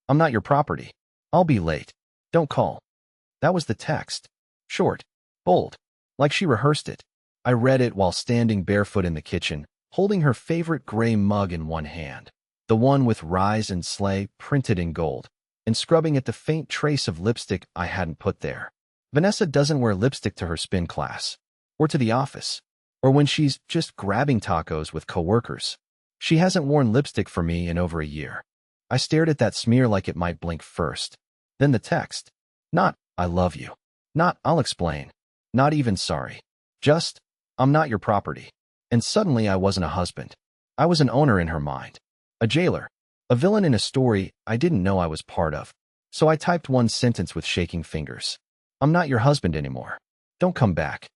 I'm not your property. I'll be late. Don't call. That was the text. Short, bold, like she rehearsed it. I read it while standing barefoot in the kitchen, holding her favorite gray mug in one hand, the one with Rise and Slay printed in gold, and scrubbing at the faint trace of lipstick I hadn't put there. Vanessa doesn't wear lipstick to her spin class, or to the office, or when she's just grabbing tacos with coworkers. She hasn't worn lipstick for me in over a year. I stared at that smear like it might blink first. Then the text. Not, I love you. Not, I'll explain. Not even sorry. Just, I'm not your property. And suddenly I wasn't a husband. I was an owner in her mind. A jailer. A villain in a story I didn't know I was part of. So I typed one sentence with shaking fingers. I'm not your husband anymore. Don't come back.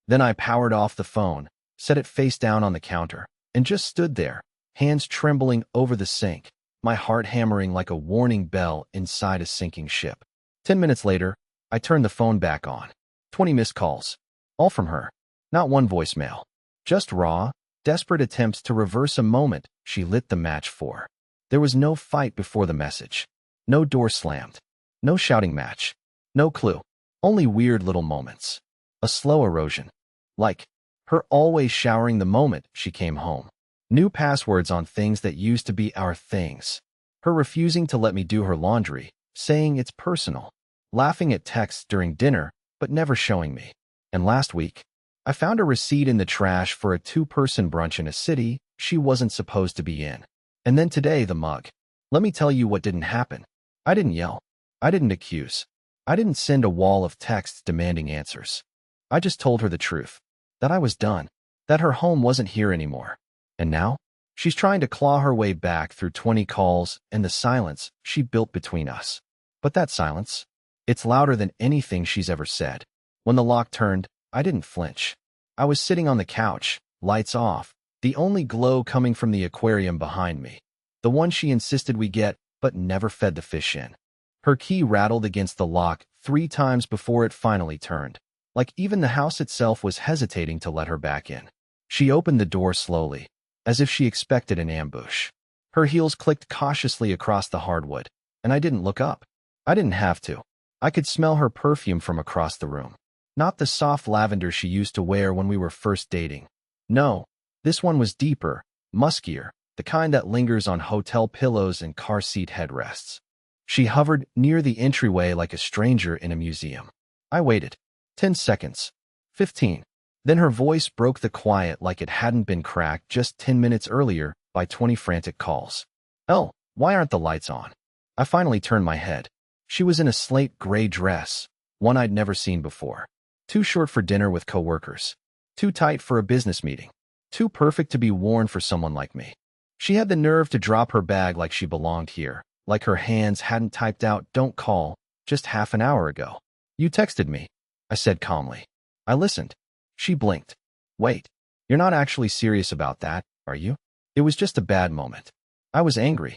Then I powered off the phone, set it face down on the counter, and just stood there, hands trembling over the sink, my heart hammering like a warning bell inside a sinking ship. 10 minutes later, I turned the phone back on. 20 missed calls. All from her. Not one voicemail. Just raw, desperate attempts to reverse a moment she lit the match for. There was no fight before the message. No door slammed. No shouting match. No clue. Only weird little moments. A slow erosion. Like her always showering the moment she came home. New passwords on things that used to be our things. Her refusing to let me do her laundry, saying it's personal. Laughing at texts during dinner, but never showing me. And last week, I found a receipt in the trash for a 2-person brunch in a city she wasn't supposed to be in. And then today, the mug. Let me tell you what didn't happen. I didn't yell. I didn't accuse. I didn't send a wall of texts demanding answers. I just told her the truth. That I was done. That her home wasn't here anymore. And now, she's trying to claw her way back through 20 calls and the silence she built between us. But that silence, it's louder than anything she's ever said. When the lock turned, I didn't flinch. I was sitting on the couch, lights off, the only glow coming from the aquarium behind me. The one she insisted we get, but never fed the fish in. Her key rattled against the lock 3 times before it finally turned, like even the house itself was hesitating to let her back in. She opened the door slowly, as if she expected an ambush. Her heels clicked cautiously across the hardwood, and I didn't look up. I didn't have to. I could smell her perfume from across the room. Not the soft lavender she used to wear when we were first dating. No, this one was deeper, muskier, the kind that lingers on hotel pillows and car seat headrests. She hovered near the entryway like a stranger in a museum. I waited. 10 seconds. 15. Then her voice broke the quiet like it hadn't been cracked just 10 minutes earlier by 20 frantic calls. Oh, why aren't the lights on? I finally turned my head. She was in a slate gray dress, one I'd never seen before. Too short for dinner with coworkers. Too tight for a business meeting. Too perfect to be worn for someone like me. She had the nerve to drop her bag like she belonged here, like her hands hadn't typed out "don't call" just half an hour ago. You texted me, I said calmly. I listened. She blinked. Wait, you're not actually serious about that, are you? It was just a bad moment. I was angry.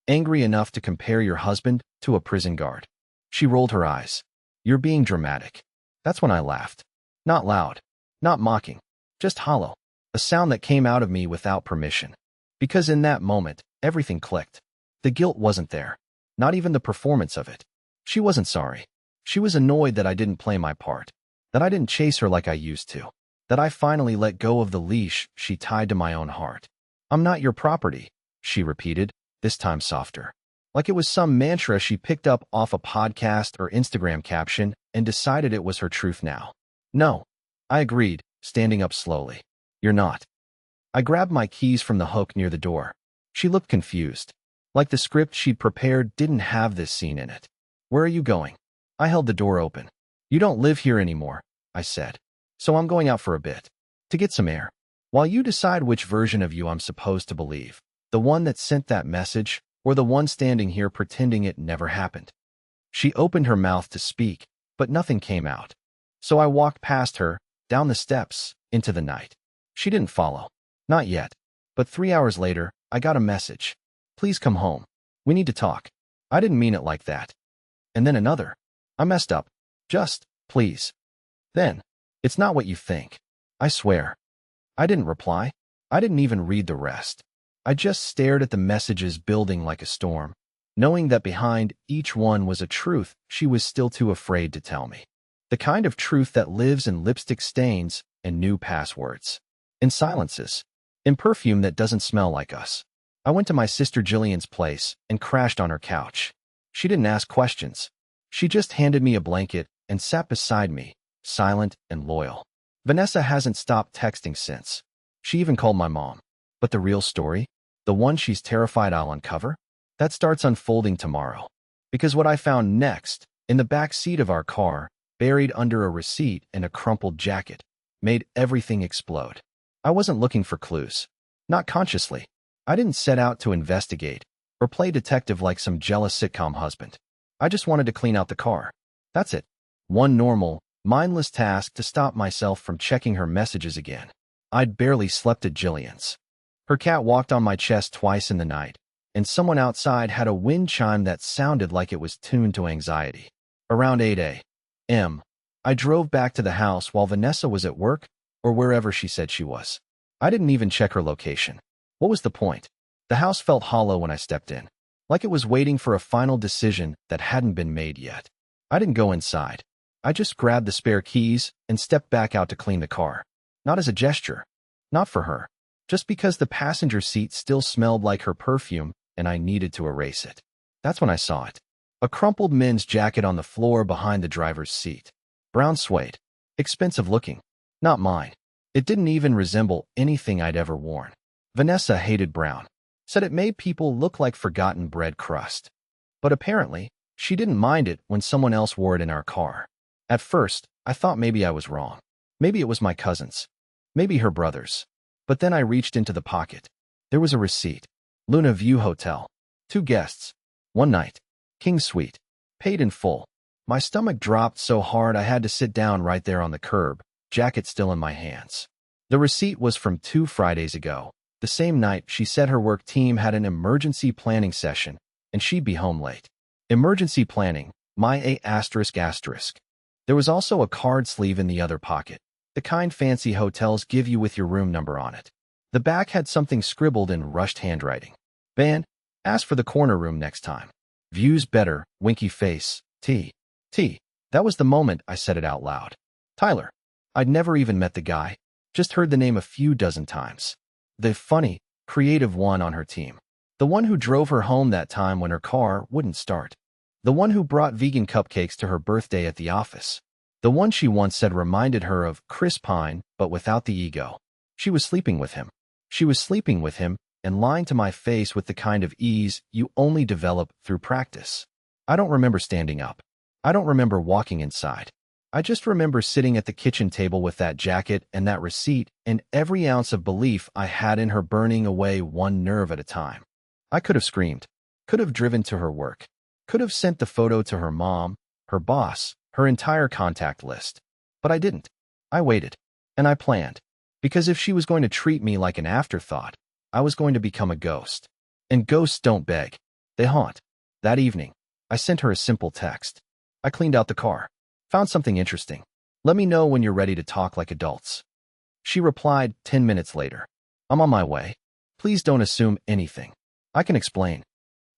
Angry enough to compare your husband to a prison guard. She rolled her eyes. You're being dramatic. That's when I laughed. Not loud. Not mocking. Just hollow. A sound that came out of me without permission. Because in that moment, everything clicked. The guilt wasn't there. Not even the performance of it. She wasn't sorry. She was annoyed that I didn't play my part. That I didn't chase her like I used to. That I finally let go of the leash she tied to my own heart. I'm not your property, she repeated, this time softer. Like it was some mantra she picked up off a podcast or Instagram caption and decided it was her truth now. No, I agreed, standing up slowly. You're not. I grabbed my keys from the hook near the door. She looked confused. Like the script she'd prepared didn't have this scene in it. Where are you going? I held the door open. You don't live here anymore, I said. So I'm going out for a bit. To get some air. While you decide which version of you I'm supposed to believe. The one that sent that message, or the one standing here pretending it never happened. She opened her mouth to speak, but nothing came out. So I walked past her, down the steps, into the night. She didn't follow. Not yet. But 3 hours later, I got a message. Please come home. We need to talk. I didn't mean it like that. And then another. I messed up. Just, please. Then, it's not what you think. I swear. I didn't reply. I didn't even read the rest. I just stared at the messages building like a storm. knowing that behind each one was a truth she was still too afraid to tell me. The kind of truth that lives in lipstick stains and new passwords, in silences, in perfume that doesn't smell like us. I went to my sister Jillian's place and crashed on her couch. She didn't ask questions. She just handed me a blanket and sat beside me, silent and loyal. Vanessa hasn't stopped texting since. She even called my mom. But the real story, the one she's terrified I'll uncover, that starts unfolding tomorrow. Because what I found next, in the back seat of our car, buried under a receipt and a crumpled jacket, made everything explode. I wasn't looking for clues. Not consciously. I didn't set out to investigate or play detective like some jealous sitcom husband. I just wanted to clean out the car. That's it. One normal, mindless task to stop myself from checking her messages again. I'd barely slept at Jillian's. Her cat walked on my chest twice in the night, and someone outside had a wind chime that sounded like it was tuned to anxiety. Around 8 a.m., I drove back to the house while Vanessa was at work or wherever she said she was. I didn't even check her location. What was the point? The house felt hollow when I stepped in, like it was waiting for a final decision that hadn't been made yet. I didn't go inside. I just grabbed the spare keys and stepped back out to clean the car. Not as a gesture. Not for her. Just because the passenger seat still smelled like her perfume and I needed to erase it. That's when I saw it. A crumpled men's jacket on the floor behind the driver's seat. Brown suede. Expensive looking. Not mine. It didn't even resemble anything I'd ever worn. Vanessa hated brown. Said it made people look like forgotten bread crust. But apparently, she didn't mind it when someone else wore it in our car. At first, I thought maybe I was wrong. Maybe it was my cousin's. Maybe her brother's. But then I reached into the pocket. There was a receipt. Luna View Hotel. 2 guests. 1 night. King Suite. Paid in full. My stomach dropped so hard I had to sit down right there on the curb, jacket still in my hands. The receipt was from 2 Fridays ago. The same night she said her work team had an emergency planning session, and she'd be home late. Emergency planning, my A****. There was also a card sleeve in the other pocket, the kind fancy hotels give you with your room number on it. The back had something scribbled in rushed handwriting. Van, ask for the corner room next time. Views better, winky face, T. That was the moment I said it out loud. Tyler. I'd never even met the guy, just heard the name a few dozen times. The funny, creative one on her team. The one who drove her home that time when her car wouldn't start. The one who brought vegan cupcakes to her birthday at the office. The one she once said reminded her of Chris Pine, but without the ego. She was sleeping with him. She was sleeping with him and lying to my face with the kind of ease you only develop through practice. I don't remember standing up. I don't remember walking inside. I just remember sitting at the kitchen table with that jacket and that receipt and every ounce of belief I had in her burning away one nerve at a time. I could have screamed, could have driven to her work, could have sent the photo to her mom, her boss, her entire contact list. But I didn't. I waited. And I planned. Because if she was going to treat me like an afterthought, I was going to become a ghost. And ghosts don't beg. They haunt. That evening, I sent her a simple text. I cleaned out the car. Found something interesting. Let me know when you're ready to talk like adults. She replied 10 minutes later. I'm on my way. Please don't assume anything. I can explain.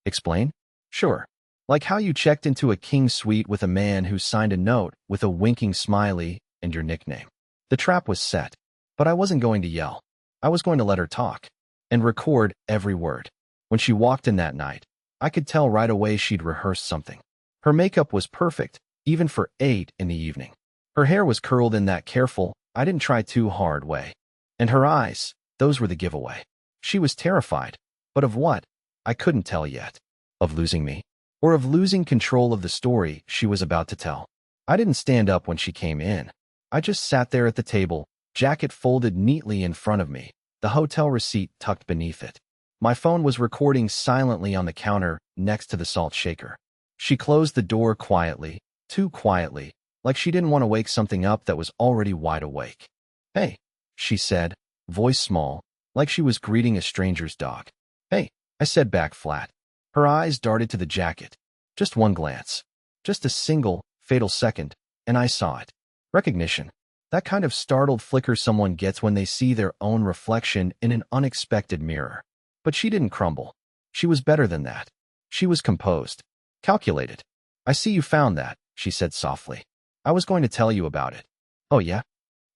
Explain? Sure. Like how you checked into a king suite with a man who signed a note with a winking smiley and your nickname. The trap was set. But I wasn't going to yell. I was going to let her talk. And record every word. When she walked in that night, I could tell right away she'd rehearsed something. Her makeup was perfect, even for 8 in the evening. Her hair was curled in that careful, I didn't try too hard way. And her eyes, those were the giveaway. She was terrified. But of what? I couldn't tell yet. Of losing me? Or of losing control of the story she was about to tell? I didn't stand up when she came in. I just sat there at the table, jacket folded neatly in front of me, the hotel receipt tucked beneath it. My phone was recording silently on the counter next to the salt shaker. She closed the door quietly, too quietly, like she didn't want to wake something up that was already wide awake. Hey, she said, voice small, like she was greeting a stranger's dog. Hey, I said back flat. Her eyes darted to the jacket. Just one glance. Just a single, fatal second, and I saw it. Recognition. That kind of startled flicker someone gets when they see their own reflection in an unexpected mirror. But she didn't crumble. She was better than that. She was composed, calculated. I see you found that, she said softly. I was going to tell you about it. Oh yeah?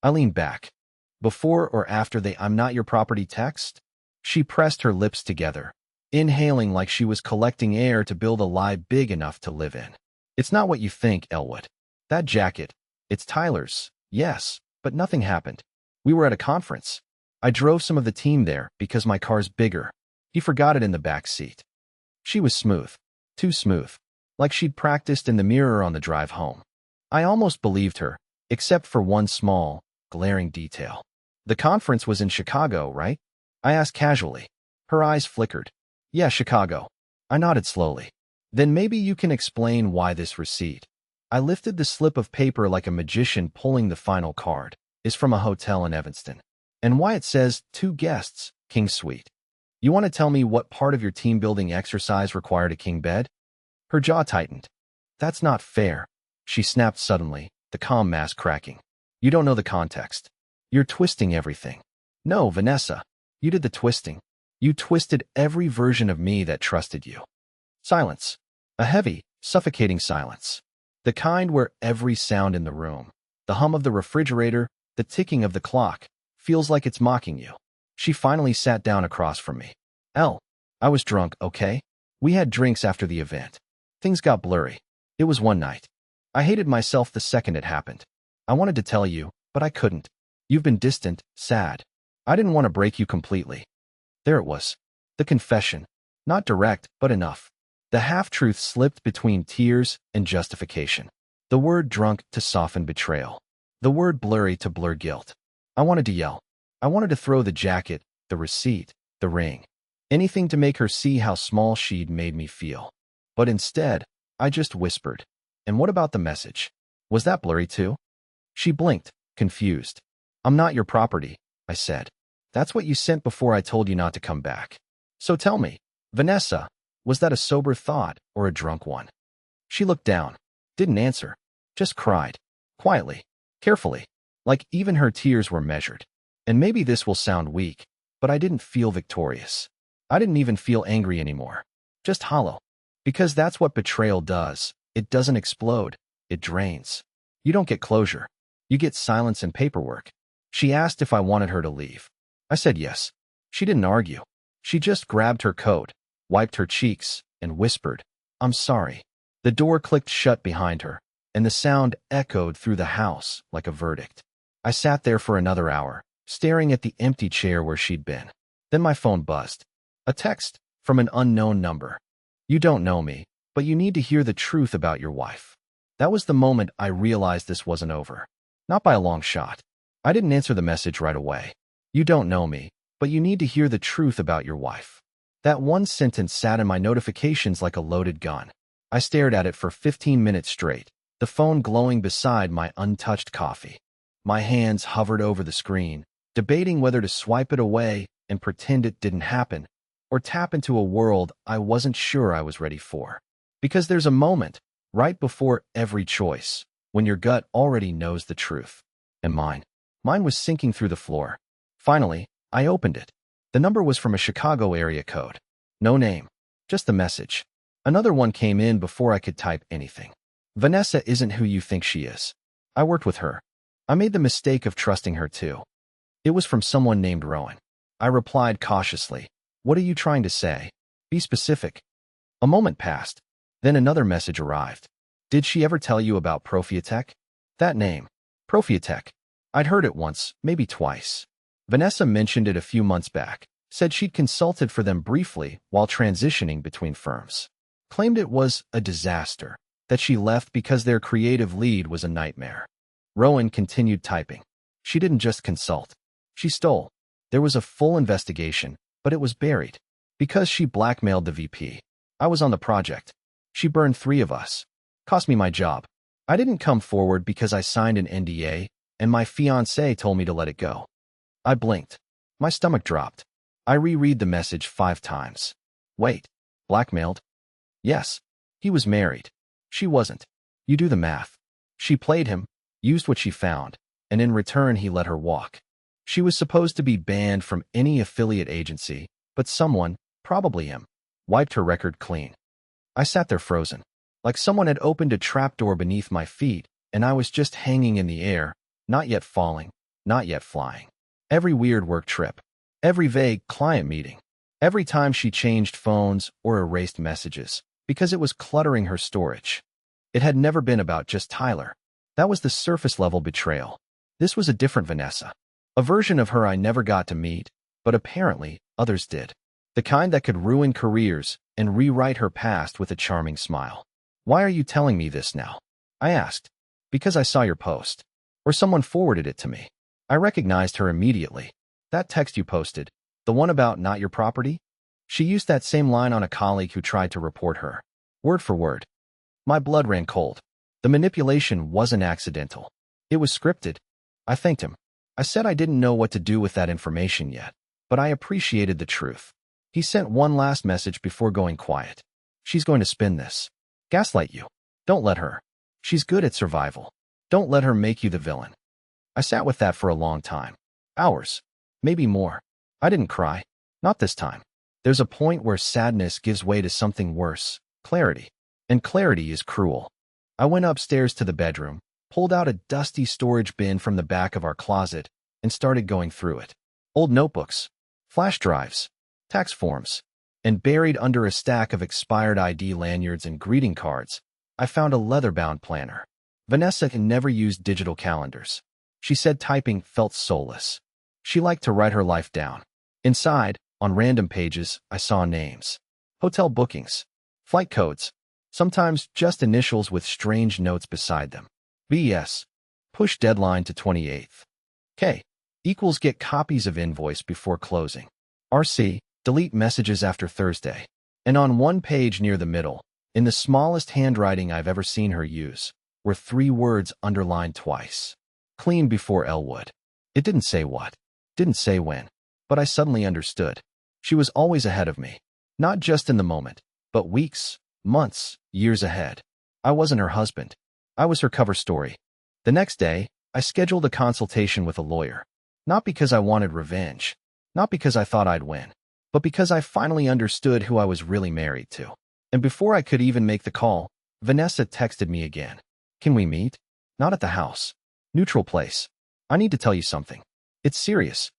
I leaned back. Before or after the "I'm not your property" text? She pressed her lips together, inhaling like she was collecting air to build a lie big enough to live in. It's not what you think, Elwood. That jacket, it's Tyler's, yes, but nothing happened. We were at a conference. I drove some of the team there because my car's bigger. He forgot it in the back seat. She was smooth. Too smooth. Like she'd practiced in the mirror on the drive home. I almost believed her, except for one small, glaring detail. The conference was in Chicago, right? I asked casually. Her eyes flickered. Yeah, Chicago. I nodded slowly. Then maybe you can explain why this receipt. I lifted the slip of paper like a magician pulling the final card. Is from a hotel in Evanston. And why it says 2 guests, king suite. You want to tell me what part of your team-building exercise required a king bed? Her jaw tightened. That's not fair, she snapped suddenly, the calm mask cracking. You don't know the context. You're twisting everything. No, Vanessa, you did the twisting. You twisted every version of me that trusted you. Silence. A heavy, suffocating silence. The kind where every sound in the room, the hum of the refrigerator, the ticking of the clock, feels like it's mocking you. She finally sat down across from me. I was drunk, okay? We had drinks after the event. Things got blurry. It was one night. I hated myself the second it happened. I wanted to tell you, but I couldn't. You've been distant, sad. I didn't want to break you completely. There it was. The confession. Not direct, but enough. The half-truth slipped between tears and justification. The word drunk to soften betrayal. The word blurry to blur guilt. I wanted to yell. I wanted to throw the jacket, the receipt, the ring. Anything to make her see how small she'd made me feel. But instead, I just whispered. And what about the message? Was that blurry too? She blinked, confused. I'm not your property, I said. That's what you sent before I told you not to come back. So tell me, Vanessa, was that a sober thought or a drunk one? She looked down, didn't answer, just cried. Quietly, carefully, like even her tears were measured. And maybe this will sound weak, but I didn't feel victorious. I didn't even feel angry anymore. Just hollow. Because that's what betrayal does. It doesn't explode. It drains. You don't get closure. You get silence and paperwork. She asked if I wanted her to leave. I said yes. She didn't argue. She just grabbed her coat, wiped her cheeks, and whispered, I'm sorry. The door clicked shut behind her, and the sound echoed through the house like a verdict. I sat there for another hour, staring at the empty chair where she'd been. Then my phone buzzed. A text from an unknown number. You don't know me, but you need to hear the truth about your wife. That was the moment I realized this wasn't over. Not by a long shot. I didn't answer the message right away. You don't know me, but you need to hear the truth about your wife. That one sentence sat in my notifications like a loaded gun. I stared at it for 15 minutes straight, the phone glowing beside my untouched coffee. My hands hovered over the screen, debating whether to swipe it away and pretend it didn't happen, or tap into a world I wasn't sure I was ready for. Because there's a moment, right before every choice, when your gut already knows the truth. And mine was sinking through the floor. Finally, I opened it. The number was from a Chicago area code. No name, just the message. Another one came in before I could type anything. Vanessa isn't who you think she is. I worked with her. I made the mistake of trusting her too. It was from someone named Rowan. I replied cautiously. What are you trying to say? Be specific. A moment passed. Then another message arrived. Did she ever tell you about Profiatech? That name. Profiatech. I'd heard it once, maybe twice. Vanessa mentioned it a few months back. Said she'd consulted for them briefly while transitioning between firms. Claimed it was a disaster. That she left because their creative lead was a nightmare. Rowan continued typing. She didn't just consult. She stole. There was a full investigation, but it was buried. Because she blackmailed the VP. I was on the project. She burned 3 of us. Cost me my job. I didn't come forward because I signed an NDA, and my fiancé told me to let it go. I blinked. My stomach dropped. I reread the message 5 times. Wait. Blackmailed? Yes. He was married. She wasn't. You do the math. She played him, used what she found, and in return he let her walk. She was supposed to be banned from any affiliate agency, but someone, probably him, wiped her record clean. I sat there frozen, like someone had opened a trapdoor beneath my feet, and I was just hanging in the air, not yet falling, not yet flying. Every weird work trip, every vague client meeting, every time she changed phones or erased messages, because it was cluttering her storage. It had never been about just Tyler. That was the surface-level betrayal. This was a different Vanessa. A version of her I never got to meet, but apparently others did. The kind that could ruin careers and rewrite her past with a charming smile. "Why are you telling me this now?" I asked. "Because I saw your post. Or someone forwarded it to me." I recognized her immediately. "That text you posted, the one about not your property?" She used that same line on a colleague who tried to report her. Word for word. My blood ran cold. The manipulation wasn't accidental. It was scripted. I thanked him. I said I didn't know what to do with that information yet, but I appreciated the truth. He sent one last message before going quiet. "She's going to spin this. Gaslight you. Don't let her. She's good at survival. Don't let her make you the villain." I sat with that for a long time. Hours. Maybe more. I didn't cry. Not this time. There's a point where sadness gives way to something worse. Clarity. And clarity is cruel. I went upstairs to the bedroom, pulled out a dusty storage bin from the back of our closet, and started going through it. Old notebooks, flash drives, tax forms, and buried under a stack of expired ID lanyards and greeting cards, I found a leather-bound planner. Vanessa had never used digital calendars. She said typing felt soulless. She liked to write her life down. Inside, on random pages, I saw names, hotel bookings, flight codes, sometimes just initials with strange notes beside them. BS. Push deadline to 28th. K. Equals get copies of invoice before closing. RC. Delete messages after Thursday. And on one page near the middle, in the smallest handwriting I've ever seen her use, were 3 words underlined twice. Clean before Elwood. It didn't say what, didn't say when, but I suddenly understood. She was always ahead of me. Not just in the moment, but weeks, months, years ahead. I wasn't her husband. I was her cover story. The next day, I scheduled a consultation with a lawyer. Not because I wanted revenge, not because I thought I'd win, but because I finally understood who I was really married to. And before I could even make the call, Vanessa texted me again. "Can we meet?" "Not at the house. Neutral place. I need to tell you something. It's serious."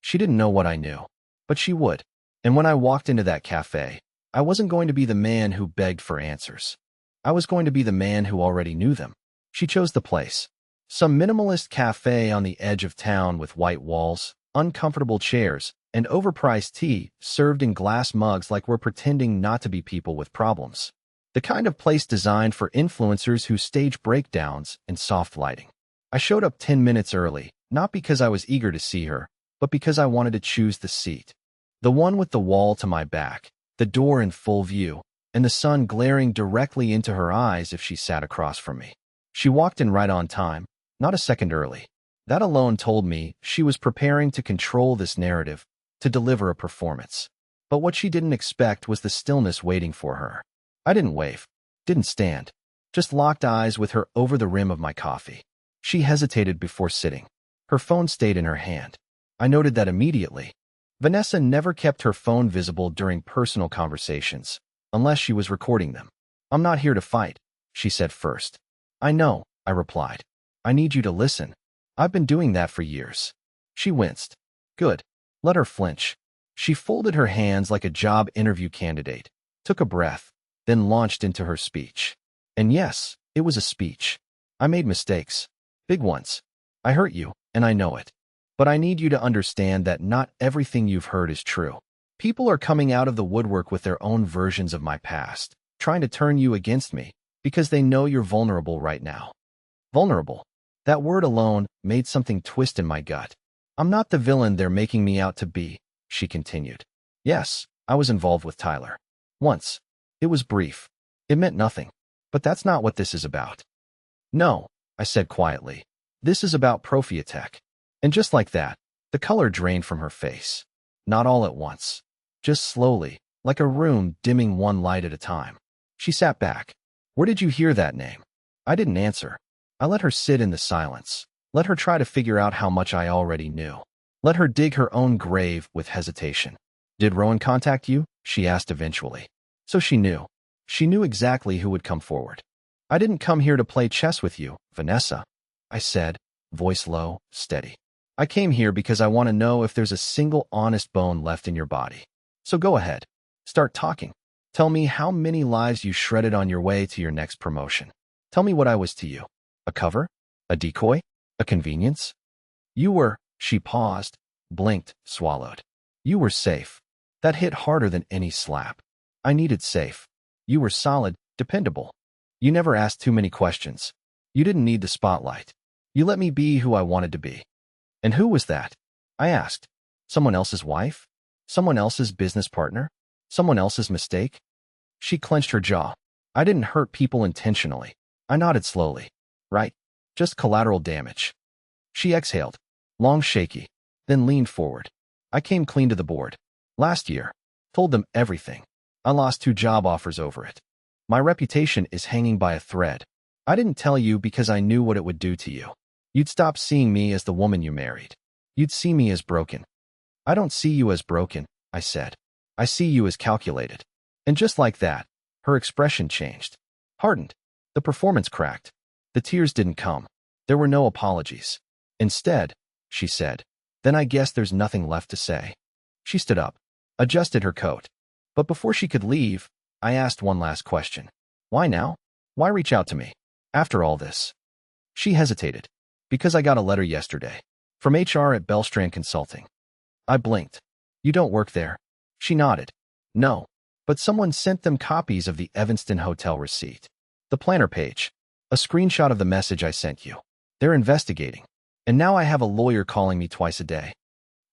She didn't know what I knew, but she would. And when I walked into that cafe, I wasn't going to be the man who begged for answers. I was going to be the man who already knew them. She chose the place. Some minimalist cafe on the edge of town with white walls, uncomfortable chairs, and overpriced tea served in glass mugs like we're pretending not to be people with problems. The kind of place designed for influencers who stage breakdowns in soft lighting. I showed up 10 minutes early, not because I was eager to see her, but because I wanted to choose the seat. The one with the wall to my back, the door in full view, and the sun glaring directly into her eyes if she sat across from me. She walked in right on time, not a second early. That alone told me she was preparing to control this narrative, to deliver a performance. But what she didn't expect was the stillness waiting for her. I didn't wave, didn't stand, just locked eyes with her over the rim of my coffee. She hesitated before sitting. Her phone stayed in her hand. I noted that immediately. Vanessa never kept her phone visible during personal conversations, unless she was recording them. "I'm not here to fight," she said first. "I know," I replied. "I need you to listen. I've been doing that for years." She winced. Good. Let her flinch. She folded her hands like a job interview candidate, took a breath, then launched into her speech. And yes, it was a speech. I made mistakes. Big ones. I hurt you, and I know it. But I need you to understand that not everything you've heard is true. People are coming out of the woodwork with their own versions of my past, trying to turn you against me, because they know you're vulnerable right now. Vulnerable. That word alone made something twist in my gut. "I'm not the villain they're making me out to be," she continued. "Yes, I was involved with Tyler. Once. It was brief. It meant nothing. But that's not what this is about." "No," I said quietly. "This is about Profiatech." And just like that, the color drained from her face. Not all at once. Just slowly, like a room dimming one light at a time. She sat back. "Where did you hear that name?" I didn't answer. I let her sit in the silence. Let her try to figure out how much I already knew. Let her dig her own grave with hesitation. "Did Rowan contact you?" she asked eventually. So she knew. She knew exactly who would come forward. I didn't come here to play chess with you, Vanessa, I said, voice low, steady. I came here because I want to know if there's a single honest bone left in your body. So go ahead. Start talking. Tell me how many lives you shredded on your way to your next promotion. Tell me what I was to you. A cover? A decoy? A convenience? You were, she paused, blinked, swallowed. You were safe. That hit harder than any slap. I needed safe. You were solid, dependable. You never asked too many questions. You didn't need the spotlight. You let me be who I wanted to be. And who was that? I asked. Someone else's wife? Someone else's business partner? Someone else's mistake? She clenched her jaw. I didn't hurt people intentionally. I nodded slowly. Right. Just collateral damage. She exhaled, long shaky, then leaned forward. I came clean to the board. Last year. Told them everything. I lost 2 job offers over it. My reputation is hanging by a thread. I didn't tell you because I knew what it would do to you. You'd stop seeing me as the woman you married. You'd see me as broken. I don't see you as broken, I said. I see you as calculated. And just like that, her expression changed. Hardened. The performance cracked. The tears didn't come. There were no apologies. Instead, she said, then I guess there's nothing left to say. She stood up, adjusted her coat. But before she could leave, I asked one last question. Why now? Why reach out to me? After all this? She hesitated. Because I got a letter yesterday. From HR at Bellstrand Consulting. I blinked. You don't work there? She nodded. No. But someone sent them copies of the Evanston Hotel receipt. The planner page. A screenshot of the message I sent you. They're investigating. And now I have a lawyer calling me twice a day.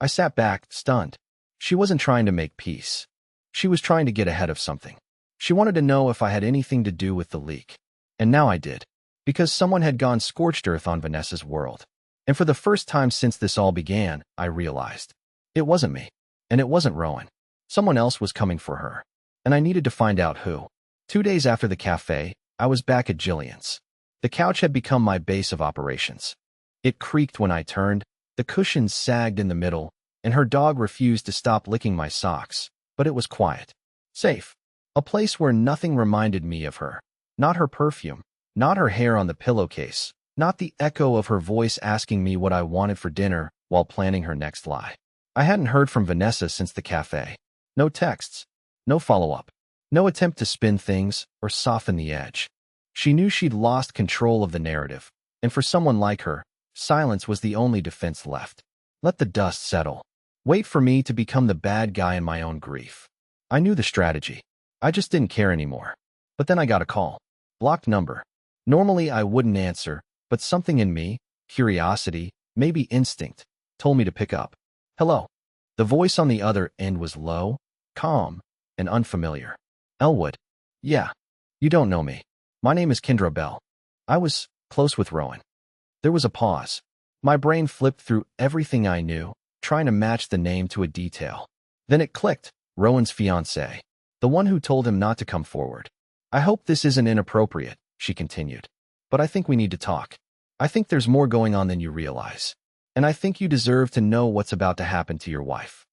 I sat back, stunned. She wasn't trying to make peace. She was trying to get ahead of something. She wanted to know if I had anything to do with the leak. And now I did. Because someone had gone scorched earth on Vanessa's world. And for the first time since this all began, I realized. It wasn't me. And it wasn't Rowan. Someone else was coming for her. And I needed to find out who. 2 days after the cafe, I was back at Jillian's. The couch had become my base of operations. It creaked when I turned, the cushions sagged in the middle, and her dog refused to stop licking my socks. But it was quiet. Safe. A place where nothing reminded me of her. Not her perfume. Not her hair on the pillowcase. Not the echo of her voice asking me what I wanted for dinner while planning her next lie. I hadn't heard from Vanessa since the cafe. No texts. No follow-up. No attempt to spin things or soften the edge. She knew she'd lost control of the narrative, and for someone like her, silence was the only defense left. Let the dust settle. Wait for me to become the bad guy in my own grief. I knew the strategy. I just didn't care anymore. But then I got a call. Blocked number. Normally I wouldn't answer, but something in me, curiosity, maybe instinct, told me to pick up. Hello. The voice on the other end was low, calm, and unfamiliar. Elwood. Yeah. You don't know me. My name is Kendra Bell. I was close with Rowan. There was a pause. My brain flipped through everything I knew, trying to match the name to a detail. Then it clicked. Rowan's fiancée. The one who told him not to come forward. I hope this isn't inappropriate, she continued. But I think we need to talk. I think there's more going on than you realize. And I think you deserve to know what's about to happen to your wife.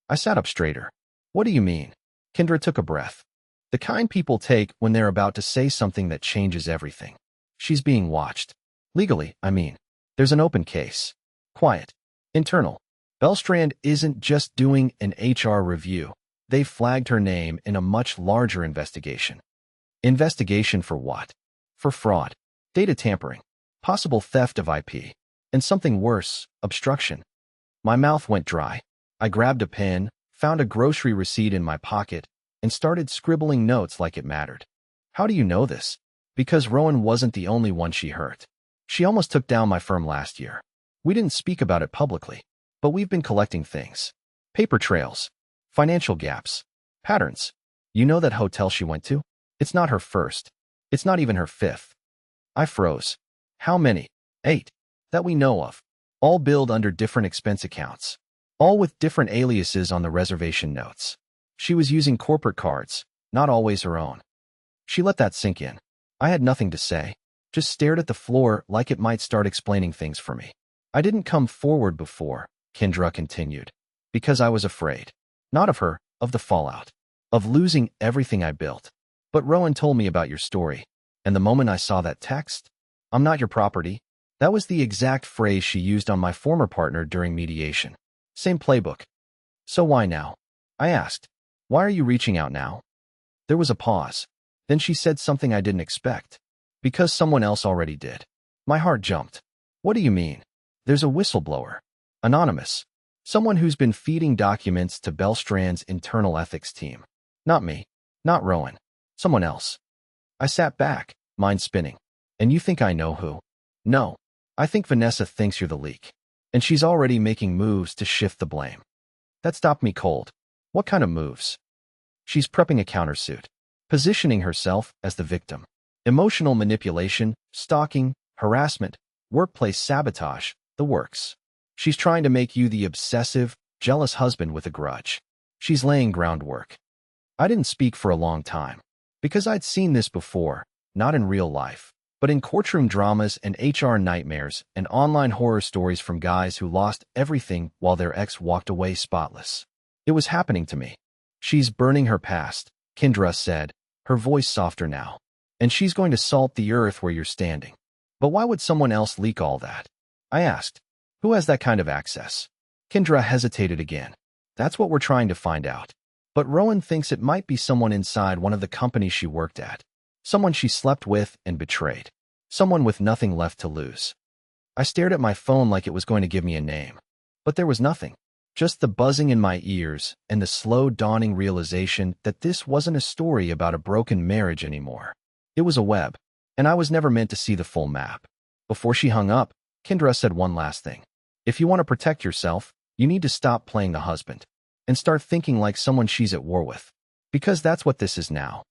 I sat up straighter. What do you mean? Kendra took a breath. The kind people take when they're about to say something that changes everything. She's being watched. Legally, I mean. There's an open case. Quiet. Internal. Bellstrand isn't just doing an HR review. They've flagged her name in a much larger investigation. Investigation for what? For fraud. Data tampering. Possible theft of IP. And something worse, obstruction. My mouth went dry. I grabbed a pen, found a grocery receipt in my pocket, and started scribbling notes like it mattered. How do you know this? Because Rowan wasn't the only one she hurt. She almost took down my firm last year. We didn't speak about it publicly, but we've been collecting things. Paper trails. Financial gaps. Patterns. You know that hotel she went to? It's not her first. It's not even her fifth. I froze. How many? 8. That we know of. All billed under different expense accounts. All with different aliases on the reservation notes. She was using corporate cards, not always her own. She let that sink in. I had nothing to say, just stared at the floor like it might start explaining things for me. I didn't come forward before, Kendra continued, because I was afraid. Not of her, of the fallout. Of losing everything I built. But Rowan told me about your story, and the moment I saw that text, "I'm not your property," that was the exact phrase she used on my former partner during mediation. Same playbook. "So why now?" I asked. "Why are you reaching out now?" There was a pause. Then she said something I didn't expect. "Because someone else already did." My heart jumped. "What do you mean?" "There's a whistleblower. Anonymous. Someone who's been feeding documents to Bellstrand's internal ethics team. Not me. Not Rowan. Someone else." I sat back, mind spinning. "And you think I know who?" "No. I think Vanessa thinks you're the leak. And she's already making moves to shift the blame." That stopped me cold. "What kind of moves?" "She's prepping a countersuit. Positioning herself as the victim. Emotional manipulation, stalking, harassment, workplace sabotage, the works. She's trying to make you the obsessive, jealous husband with a grudge. She's laying groundwork." I didn't speak for a long time, because I'd seen this before, not in real life, but in courtroom dramas and HR nightmares and online horror stories from guys who lost everything while their ex walked away spotless. It was happening to me. "She's burning her past," Kendra said, her voice softer now. "And she's going to salt the earth where you're standing." "But why would someone else leak all that?" I asked. "Who has that kind of access?" Kendra hesitated again. "That's what we're trying to find out. But Rowan thinks it might be someone inside one of the companies she worked at. Someone she slept with and betrayed. Someone with nothing left to lose." I stared at my phone like it was going to give me a name. But there was nothing. Just the buzzing in my ears and the slow dawning realization that this wasn't a story about a broken marriage anymore. It was a web, and I was never meant to see the full map. Before she hung up, Kendra said one last thing. "If you want to protect yourself, you need to stop playing the husband and start thinking like someone she's at war with. Because that's what this is now."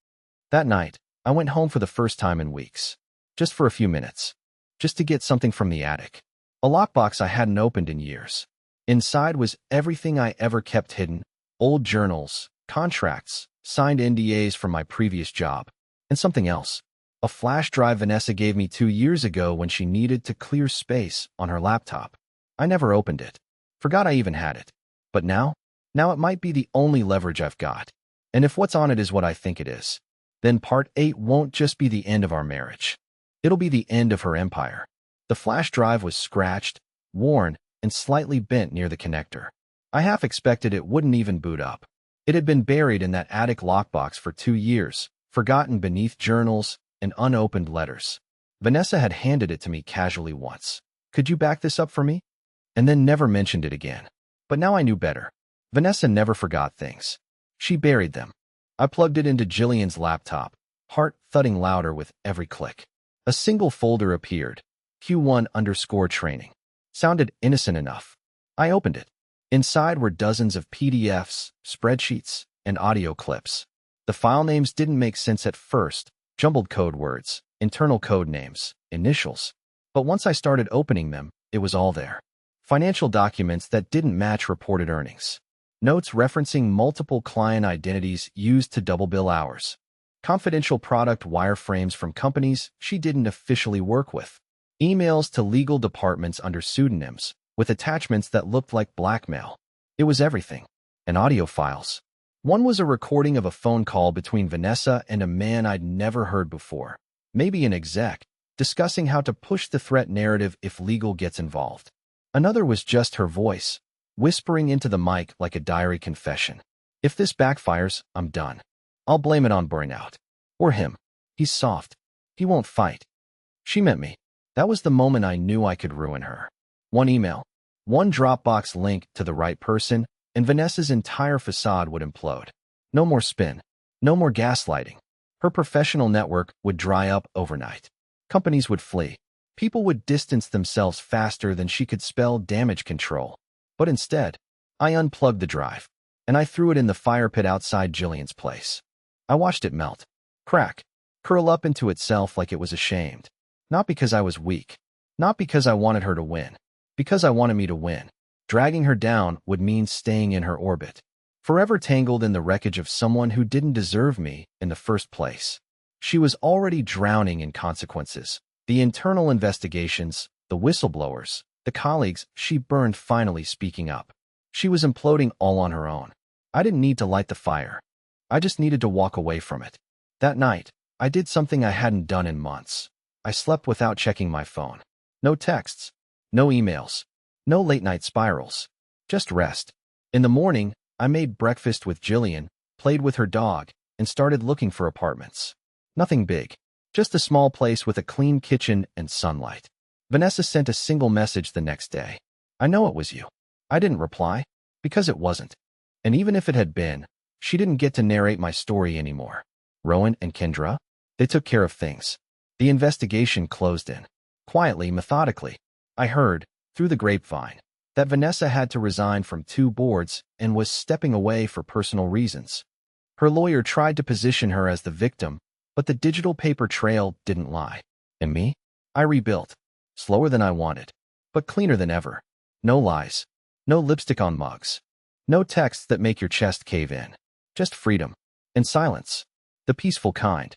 That night, I went home for the first time in weeks. Just for a few minutes. Just to get something from the attic. A lockbox I hadn't opened in years. Inside was everything I ever kept hidden. Old journals, contracts, signed NDAs from my previous job, and something else. A flash drive Vanessa gave me 2 years ago when she needed to clear space on her laptop. I never opened it. Forgot I even had it. But now it might be the only leverage I've got. And if what's on it is what I think it is, then part 8 won't just be the end of our marriage. It'll be the end of her empire. The flash drive was scratched, worn, and slightly bent near the connector. I half expected it wouldn't even boot up. It had been buried in that attic lockbox for 2 years, forgotten beneath journals and unopened letters. Vanessa had handed it to me casually once. "Could you back this up for me?" And then never mentioned it again. But now I knew better. Vanessa never forgot things. She buried them. I plugged it into Jillian's laptop, heart thudding louder with every click. A single folder appeared. Q1_training. Sounded innocent enough. I opened it. Inside were dozens of PDFs, spreadsheets, and audio clips. The file names didn't make sense at first. Jumbled code words, internal code names, initials. But once I started opening them, it was all there. Financial documents that didn't match reported earnings. Notes referencing multiple client identities used to double bill hours. Confidential product wireframes from companies she didn't officially work with. Emails to legal departments under pseudonyms, with attachments that looked like blackmail. It was everything. And audio files. One was a recording of a phone call between Vanessa and a man I'd never heard before. Maybe an exec, discussing how to push the threat narrative if legal gets involved. Another was just her voice, whispering into the mic like a diary confession. "If this backfires, I'm done. I'll blame it on burnout. Or him. He's soft. He won't fight." She meant me. That was the moment I knew I could ruin her. One email, one Dropbox link to the right person, and Vanessa's entire facade would implode. No more spin. No more gaslighting. Her professional network would dry up overnight. Companies would flee. People would distance themselves faster than she could spell damage control. But instead, I unplugged the drive, and I threw it in the fire pit outside Jillian's place. I watched it melt, crack, curl up into itself like it was ashamed. Not because I was weak. Not because I wanted her to win. Because I wanted me to win. Dragging her down would mean staying in her orbit. Forever tangled in the wreckage of someone who didn't deserve me in the first place. She was already drowning in consequences. The internal investigations, the whistleblowers, the colleagues she burned finally speaking up. She was imploding all on her own. I didn't need to light the fire. I just needed to walk away from it. That night, I did something I hadn't done in months. I slept without checking my phone. No texts, no emails, no late-night spirals. Just rest. In the morning, I made breakfast with Jillian, played with her dog, and started looking for apartments. Nothing big. Just a small place with a clean kitchen and sunlight. Vanessa sent a single message the next day. I know it was you. I didn't reply, because it wasn't. And even if it had been, she didn't get to narrate my story anymore. Rowan and Kendra? They took care of things. The investigation closed in. Quietly, methodically. I heard, through the grapevine, that Vanessa had to resign from 2 boards and was stepping away for personal reasons. Her lawyer tried to position her as the victim, but the digital paper trail didn't lie. And me? I rebuilt. Slower than I wanted, but cleaner than ever. No lies. No lipstick on mugs. No texts that make your chest cave in. Just freedom. And silence. The peaceful kind.